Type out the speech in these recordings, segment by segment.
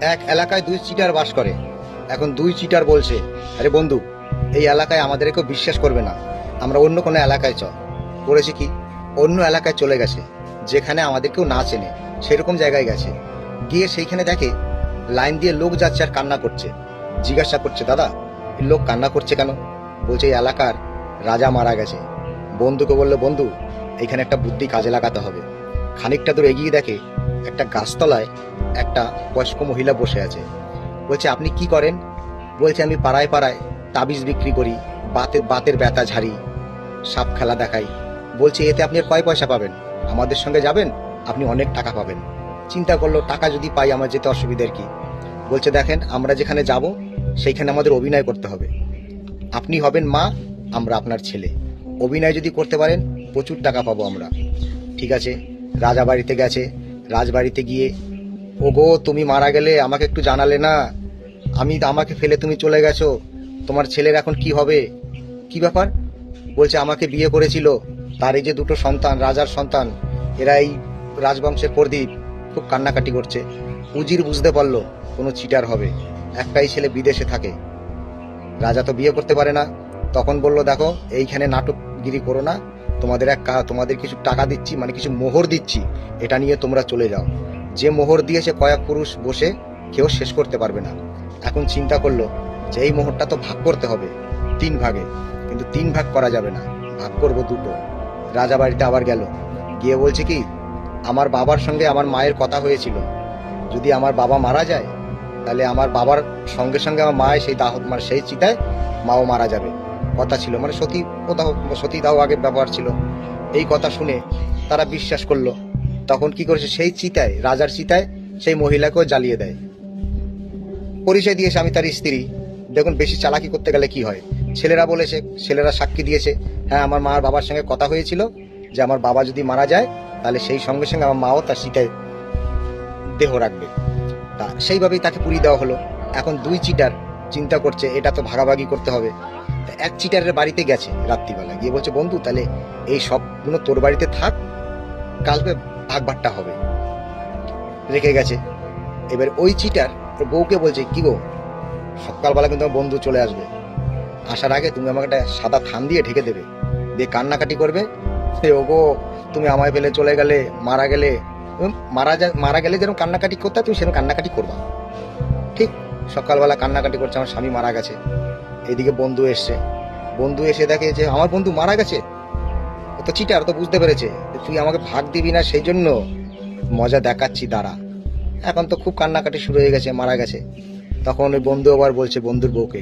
এক এলাকায় দুই চিটার বাস করে। এখন দুই চিটার বলছে, আরে বন্ধু, এই এলাকায় আমাদের কেউ বিশ্বাস করবে না, আমরা অন্য কোনো এলাকায় করেছে কি, অন্য এলাকায় চলে গেছে, যেখানে আমাদের কেউ না চেনে সেরকম জায়গায় গেছে। গিয়ে সেইখানে দেখে লাইন দিয়ে লোক যাচ্ছে আর কান্না করছে। জিজ্ঞাসা করছে, দাদা এই লোক কান্না করছে কেন? বলছে এই এলাকার রাজা মারা গেছে। বন্ধুকে বললো, বন্ধু এইখানে একটা বুদ্ধি কাজে লাগাতে হবে। খানিকটা দূর এগিয়ে দেখে একটা গাছতলায় একটা বয়স্ক মহিলা বসে আছে। বলছে, আপনি কি করেন? বলছে, আমি পাড়ায় পাড়ায় তাবিজ বিক্রি করি, বাতের ব্যথা ঝাড়ি, সাপ খেলা দেখাই। বলছে, এতে আপনি কয় পয়সা পাবেন? আমাদের সঙ্গে যাবেন, আপনি অনেক টাকা পাবেন। চিন্তা করলো, টাকা যদি পাই আমার যেতে অসুবিধার কি? বলছে, দেখেন আমরা যেখানে যাব সেইখানে আমাদের অভিনয় করতে হবে। আপনি হবেন মা, আমরা আপনার ছেলে। অভিনয় যদি করতে পারেন প্রচুর টাকা পাবো আমরা। ঠিক আছে, রাজা বাড়িতে গেছে। রাজবাড়িতে গিয়ে, ওগো তুমি মারা গেলে আমাকে একটু জানালে না, আমাকে ফেলে তুমি চলে গেছো, তোমার ছেলের এখন কি হবে? কি ব্যাপার? বলছে, আমাকে বিয়ে করেছিল, তার এই যে দুটো সন্তান, রাজার সন্তান, এরা এই রাজবংশের প্রদীপ। খুব কান্নাকাটি করছে। উজির বুঝতে পারলো কোনো চিটার হবে, একটাই ছেলে বিদেশে থাকে, রাজা তো বিয়ে করতে পারে না। তখন বলল, দেখো এইখানে নাটকগিরি করো না, তোমাদের কিছু টাকা দিচ্ছি, মানে কিছু মোহর দিচ্ছি, এটা নিয়ে তোমরা চলে যাও। যে মোহর দিয়েছে কয়েক পুরুষ বসে কেউ শেষ করতে পারবে না। এখন চিন্তা করলো যে এই মোহরটা তো ভাগ করতে হবে 3 ভাগে, কিন্তু 3 ভাগ করা যাবে না, ভাগ করবো 2টো। রাজা বাড়িতে আবার গেল, গিয়ে বলছে কি, আমার বাবার সঙ্গে আমার মায়ের কথা হয়েছিল, যদি আমার বাবা মারা যায় তাহলে আমার বাবার সঙ্গে সঙ্গে আমার মায়ের সেই দাহ, মানে সেই চিতায় মাও মারা যাবে, কথা ছিল, মানে সতীদাহ আগের ব্যবহার ছিল। এই কথা শুনে তারা বিশ্বাস করলো। তখন কি করেছে, সেই চিতায়, রাজার চিতায় সেই মহিলাকেও জ্বালিয়ে দেয়। পরিচয় দিয়েছে আমি তার স্ত্রী। দেখুন বেশি চালাকি করতে গেলে কি হয়। ছেলেরা বলেছে, ছেলেরা সাক্ষী দিয়েছে, হ্যাঁ আমার মা আর বাবার সঙ্গে কথা হয়েছিল যে আমার বাবা যদি মারা যায় তাহলে সেই সঙ্গে সঙ্গে আমার মাও তার চিতায় দেহ রাখবে। তা সেইভাবেই তাকে পুড়িয়ে দেওয়া হলো। এখন দুই চিটার চিন্তা করছে এটা তো ভাগাভাগি করতে হবে। এক চিটারের বাড়িতে গেছে রাত্রিবেলা, গিয়ে বলছে, বন্ধু তাহলে এই সবগুলো তোর বাড়িতে থাক, কালকে ভাগবাট্টা হবে। রেখে গেছে। এবার ওই চিটার ওর বউকে বলছে, কি গো, সকালবেলা কিন্তু আমার বন্ধু চলে আসবে, আসার আগে তুমি আমাকে একটা সাদা থান দিয়ে ঢেকে দেবে, দিয়ে কান্নাকাটি করবে, ওগো তুমি আমায় ফেলে চলে গেলে, মারা গেলে, মারা গেলে যেরকম কান্নাকাটি করতে তুমি সেরকম কান্নাকাটি করবা। ঠিক সকালবেলা কান্নাকাটি করছে, আমার স্বামী মারা গেছে। এদিকে বন্ধু এসছে, বন্ধু এসে দেখে যে আমার বন্ধু মারা গেছে। ও তো চিটার, তো বুঝতে পেরেছে তুই আমাকে ভাগ দিবি না, সেই জন্য মজা দেখাচ্ছি দাঁড়া। এখন তো খুব কান্নাকাটি শুরু হয়ে গেছে, মারা গেছে। তখন ওই বন্ধু আবার বলছে বন্ধুর বউকে,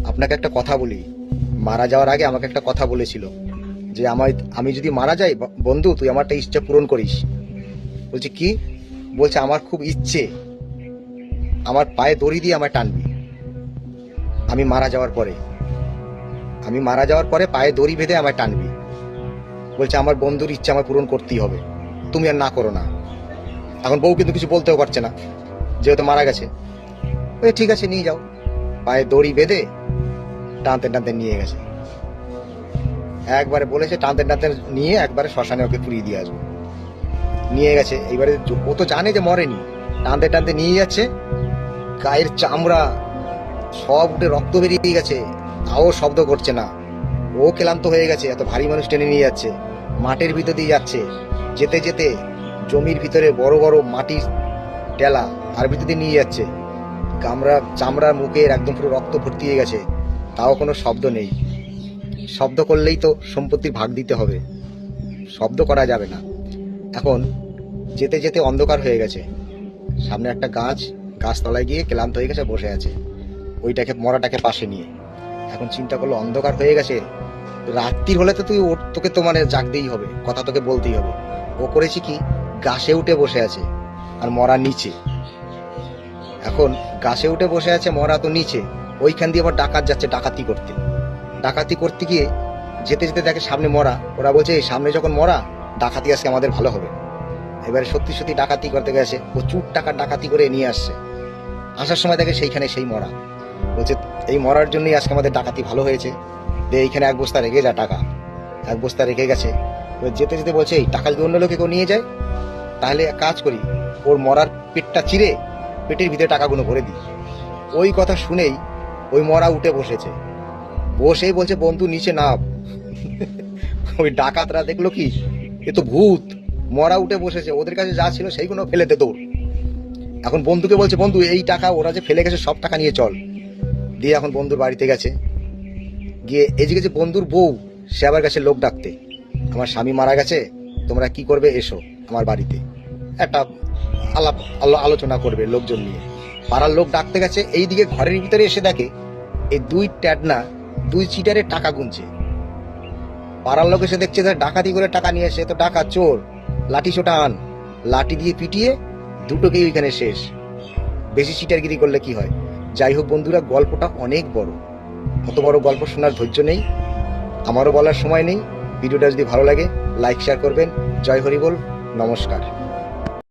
আপনাকে একটা কথা বলি, মারা যাওয়ার আগে আমাকে একটা কথা বলেছিল যে আমি যদি মারা যাই বন্ধু তুই আমার একটা ইচ্ছা পূরণ করিস। বলছে কি? বলছে আমার খুব ইচ্ছে আমার পায়ে দড়ি দিয়ে আমায় টানবি, আমি মারা যাওয়ার পরে, পায়ে দড়ি বেঁধে আমায় টানবি। বলছে আমার বন্ধুর ইচ্ছা আমার পূরণ করতেই হবে, তুমি আর না করো না। এখন বউ কিন্তু কিছু বলতেও পারছে না, যেহেতু মারা গেছে। ঠিক আছে নিয়ে যাও। পায়ে দড়ি বেঁধে টানতে টানতে নিয়ে গেছে। একবারে বলেছে টানতে টানতে নিয়ে একবারে শ্মশানে ওকে পুড়িয়ে দিয়ে আসবো। নিয়ে গেছে। এইবারে ও তো জানে যে মরেনি, টানতে টানতে নিয়ে যাচ্ছে, গায়ের চামড়া সব উঠে রক্ত বেরিয়ে গেছে, তাও শব্দ করছে না। ও ক্লান্ত হয়ে গেছে, এত ভারী মানুষ টেনে নিয়ে যাচ্ছে, মাঠের ভিতর দিয়ে যাচ্ছে। যেতে যেতে জমির ভিতরে বড় বড় মাটির টেলা, তার ভিতর দিয়ে নিয়ে যাচ্ছে। চামড়ার মুখের একদম পুরো রক্ত ভর্তি হয়ে গেছে, তাও কোনো শব্দ নেই। শব্দ করলেই তো সম্পত্তির ভাগ দিতে হবে, শব্দ করা যাবে না। এখন যেতে যেতে অন্ধকার হয়ে গেছে, সামনে একটা গাছতলায় গিয়ে ক্লান্ত হয়ে গেছে, বসে আছে ওইটাকে, মরাটাকে পাশে নিয়ে। এখন চিন্তা করলো অন্ধকার হয়ে গেছে, রাত্রির হলে তো তোকে তো মানে জাগতেই হবে, কথা তোকে বলতেই হবে। ও করেছে কি, গাছে উঠে বসে আছে আর মরা নিচে। এখন গাছে উঠে বসে আছে, মরা তো নিচে, ওইখান দিয়ে আবার ডাকাত যাচ্ছে ডাকাতি করতে গিয়ে যেতে যেতে দেখে সামনে মরা। ওরা বলছে এই সামনে যখন মরা, ডাকাতি আজকে আমাদের ভালো হবে। এবারে সত্যি সত্যি ডাকাতি করতে গেছে, প্রচুর টাকা ডাকাতি করে নিয়ে আসছে। আসার সময় দেখে সেইখানে সেই মরা। বলছে এই মরার জন্যই আজকে আমাদের ডাকাতি ভালো হয়েছে, এইখানে 1 বস্তা রেখে যা টাকা। 1 বস্তা রেখে গেছে। এবার যেতে যেতে বলছে এই টাকা যদি অন্য লোকে কেউ নিয়ে যায় তাহলে এক কাজ করি, ওর মরার পেটটা চিরে পেটের ভিতরে টাকাগুলো ভরে দিই। ওই কথা শুনেই ওই মরা উঠে বসেছে, বসেই বলছে বন্ধু নিচে নাম। ওই ডাকাতরা দেখলো কি এ তো ভূত, মরা উঠে বসেছে, ওদের কাছে যা ছিল সেইগুলো ফেলেতে দৌড়। এখন বন্ধুকে বলছে বন্ধু এই টাকা ওরা যে ফেলে গেছে সব টাকা নিয়ে চল। দিয়ে এখন বন্ধুর বাড়িতে গেছে, গিয়ে এদিকে যে বন্ধুর বউ সে আবার গেছে লোক ডাকতে, আমার স্বামী মারা গেছে, তোমরা কি করবে এসো আমার বাড়িতে, একটা আলোচনা করবে লোকজন নিয়ে। পাড়ার লোক ডাকতে গেছে, এইদিকে ঘরের ভিতরে এসে দেখে এই দুই ট্যাডনা দুই চিটারে টাকা গুনছে। পাড়ার লোক এসে দেখছে ডাকাতি করে টাকা নিয়ে এসে, তো ডাকাত চোর, লাঠি ছোটা আন, লাঠি দিয়ে পিটিয়ে দুটোকেই ওইখানে শেষ। বেশি চিটারগিরি করলে কি হয়। যাই হোক বন্ধুরা, গল্পটা অনেক বড়, অত বড় গল্প শোনার ধৈর্য নেই, আমারও বলার সময় নেই। ভিডিওটা যদি ভালো লাগে লাইক শেয়ার করবেন। জয় হরি বল, নমস্কার।